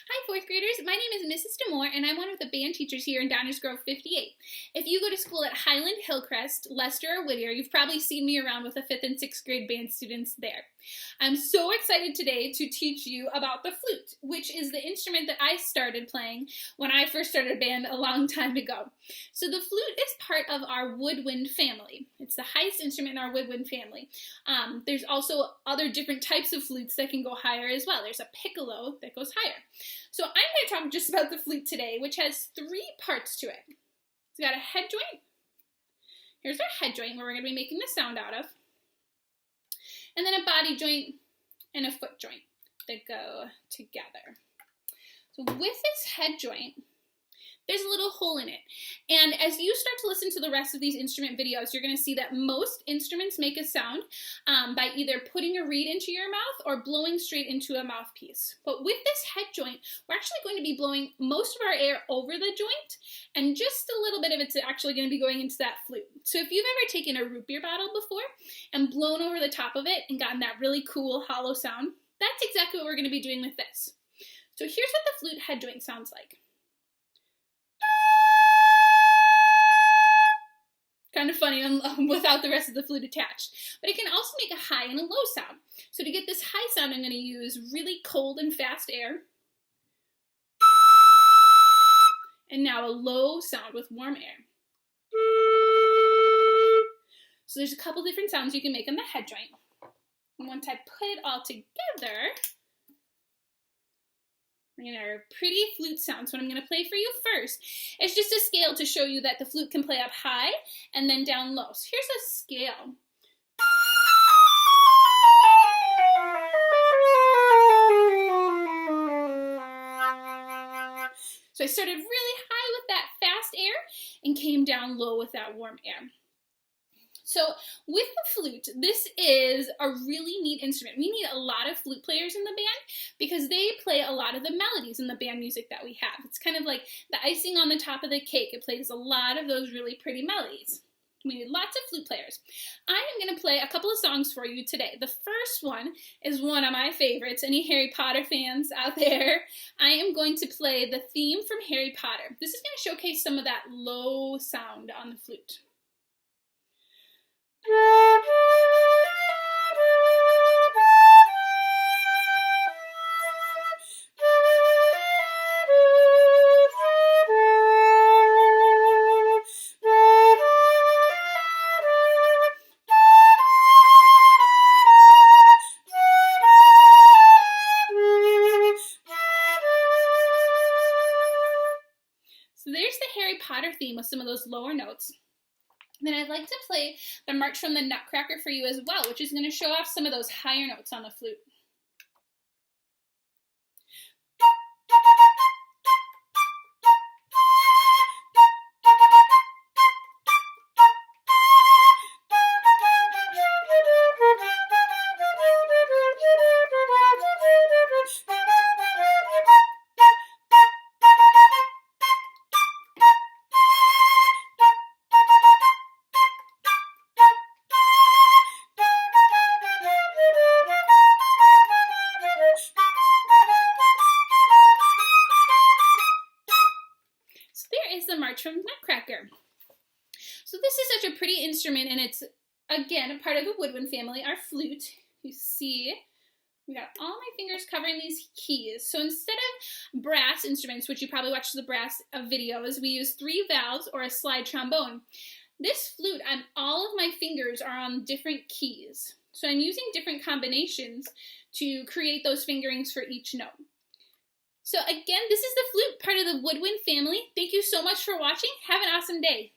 Hi, fourth graders. My name is Mrs. Demore, and I'm one of the band teachers here in Downers Grove 58. If you go to school at Highland, Hillcrest, Lester, or Whittier, you've probably seen me around with the 5th and 6th grade band students there. I'm so excited today to teach you about the flute, which is the instrument that I started playing when I first started band a long time ago. So the flute is part of our woodwind family. It's the highest instrument in our woodwind family. There's also other different types of flutes that can go higher as well. There's a piccolo that goes higher. So I'm going to talk just about the flute today, which has 3 parts to it. It's got a head joint. Here's our head joint where we're going to be making the sound out of. And then a body joint and a foot joint that go together. So with this head joint, there's a little hole in it. And as you start to listen to the rest of these instrument videos, you're going to see that most instruments make a sound by either putting a reed into your mouth or blowing straight into a mouthpiece. But with this head joint, we're actually going to be blowing most of our air over the joint, and just a little bit of it's actually going to be going into that flute. So if you've ever taken a root beer bottle before and blown over the top of it and gotten that really cool hollow sound, that's exactly what we're going to be doing with this. So here's what the flute head joint sounds like. Kind of funny without the rest of the flute attached. But it can also make a high and a low sound. So to get this high sound, I'm going to use really cold and fast air. And now a low sound with warm air. So there's a couple different sounds you can make on the head joint. And once I put it all together, we're going to have a pretty flute sound. So what I'm going to play for you first is just a scale to show you that the flute can play up high and then down low. So here's a scale. So I started really high with that fast air and came down low with that warm air. So with the flute, this is a really neat instrument. We need a lot of flute players in the band because they play a lot of the melodies in the band music that we have. It's kind of like the icing on the top of the cake. It plays a lot of those really pretty melodies. We need lots of flute players. I am going to play a couple of songs for you today. The first one is one of my favorites. Any Harry Potter fans out there? I am going to play the theme from Harry Potter. This is going to showcase some of that low sound on the flute. So there's the Harry Potter theme with some of those lower notes. Then I'd like to play the March from the Nutcracker for you as well, which is going to show off some of those higher notes on the flute. Is the March from Nutcracker. So this is such a pretty instrument, and it's, again, a part of the woodwind family, our flute. You see, we got all my fingers covering these keys. So instead of brass instruments, which you probably watched the brass videos, we use 3 valves or a slide trombone. This flute, all of my fingers are on different keys. So I'm using different combinations to create those fingerings for each note. So again, this is the flute, part of the woodwind family. Thank you so much for watching. Have an awesome day.